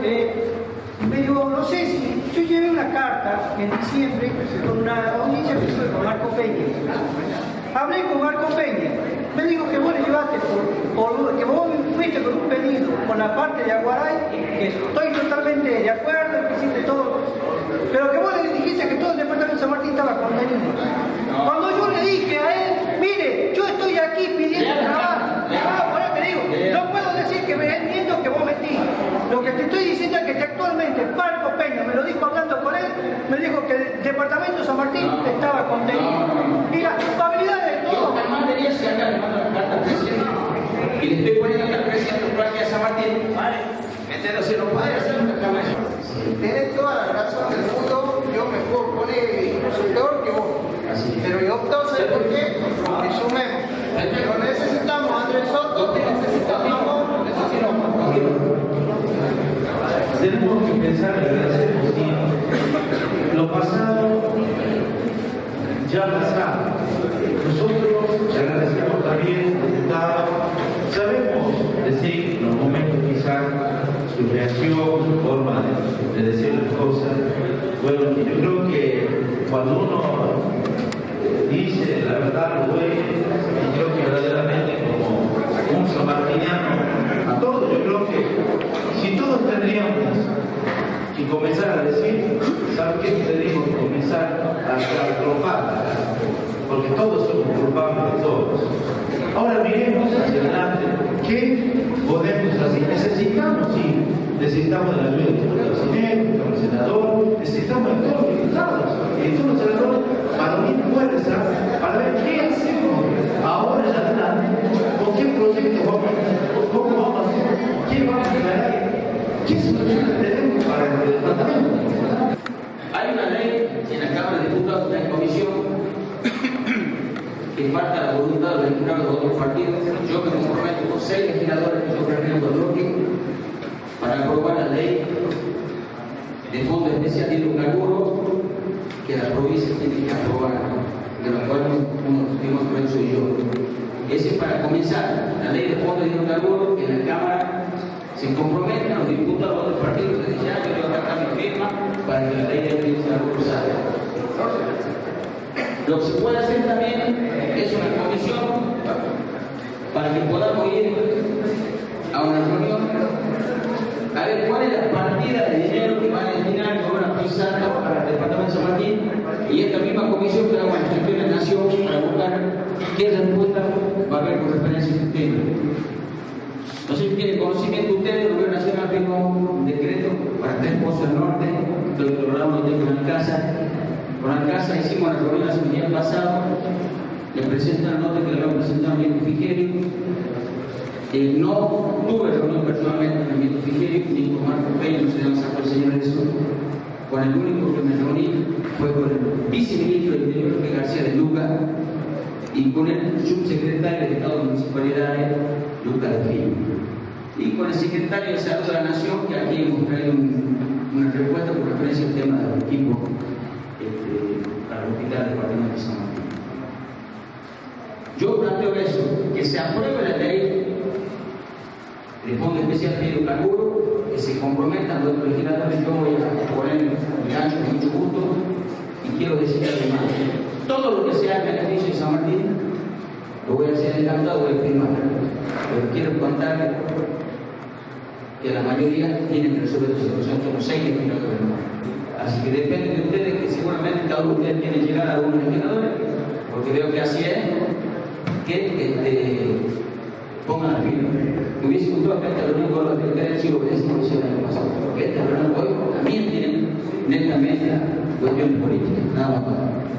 medio, no sé si yo llevé una carta en diciembre con una audiencia que fue con Marco Peña. Hablé con Marco Peña, me dijo que vos le llevaste que vos fuiste con un pedido con la parte de Aguaray, que estoy totalmente de acuerdo, que hiciste todo, pero que vos le dijiste que todo el departamento de San Martín estaba contenido. Cuando yo le dije a él, mire, yo estoy aquí pidiendo trabajo, por eso te digo, no puedo decir que me entiendo que vos mentís. Lo que te estoy diciendo es que actualmente Marco Peña me lo dijo hablando con él, me dijo que el departamento de San Martín estaba contenido. Y las culpabilidades de todo. Yo jamás debería ser acá, le mando la carta al presidente. Y le estoy poniendo que al presidente del Parque de San Martín, vale, meterse no puede hacer una cama. Tenés toda la razón del mundo, yo me puedo poner incluso peor que vos. Pero yo opto, ¿sabes por qué? Resumemos. Lo necesitamos, Andrés Soto, necesitamos, tenemos que pensar en agradecer lo pasado ya pasado. Nosotros agradecemos también, diputado, sabemos decir en los momentos quizás su reacción, su forma de decir las cosas. Bueno, yo creo que cuando uno dice la verdad, lo es, y creo que verdaderamente como un sanmartiniano, a todos, yo creo que si todos tendríamos que comenzar a decir, ¿saben qué? Tendríamos que comenzar a culpar, porque todos somos culpables de todos. Ahora miremos hacia adelante, ¿qué podemos hacer? Necesitamos de la ayuda del presidente, del senador, necesitamos de todos los diputados y de todos los senadores para unir fuerzas, para ver qué hacemos ahora en adelante, con qué proyectos vamos a hacer, cómo vamos a hacer, qué vamos a hacer, qué soluciones tenemos para el departamento. Hay una ley en la Cámara de Diputados, una comisión, que falta la voluntad de los legisladores de otros partidos. Yo me comprometo con 6 legisladores que yo represento al bloque para aprobar la ley de Fondo Especial de Hidrocarburos que la provincia tiene que aprobar, de la cual uno soy yo. Ese es para comenzar la ley de Fondo de Hidrocarburos, que en la Cámara se comprometen los diputados de los partidos que dicen, ya yo voy a sacar mi firma para que la ley de hidrocarburos salga. Lo que se puede hacer también es una comisión para que podamos ir a una reunión a ver cuál es la partida de dinero que van a destinar, que van a pisar para el departamento de San Martín, y esta misma comisión que haga una gestión de nación para buscar qué respuesta va a haber con referencia a este tema. No sé si tienen conocimiento ustedes, el Gobierno Nacional firmó un decreto para 3 pozos del norte, lo que logramos de con Alcázar. Con Alcázar hicimos la reunión el día pasado, le presentan la nota que le habían presentado a Miguel Frigerio. No tuve reunión personalmente con Miguel Frigerio, ni con Marco Peña, no se llama sacó el señor eso. Con el único que me reuní fue con el viceministro del Interior, Jorge García de Luca, y con el subsecretario de Estado de Municipalidades, Lucas de Fino. Y con el secretario de Salud de la Nación, que aquí hemos traído una respuesta con referencia al tema del equipo para el hospital departamental de San Martín. Yo planteo eso, que se apruebe la ley de Fondo Especial de Hidrocarburos, que se comprometan los legisladores. Yo voy a poner el gancho con mucho gusto y quiero decir además, todo lo que sea en beneficio de San Martín, lo voy a hacer encantado, voy a firmar. Pero quiero contar que la mayoría tienen que resolver esta situación, somos 6 legisladores. Así que depende de ustedes, que seguramente cada uno de ustedes tiene que llegar a algunos legisladores, porque veo que así es, que pongan la firma. Me hubiese gustado que esta reunión con los secretarios sí obedecen lo que hicieron el año pasado, porque esta reunión hoy también tienen netamente cuestiones políticas, nada más.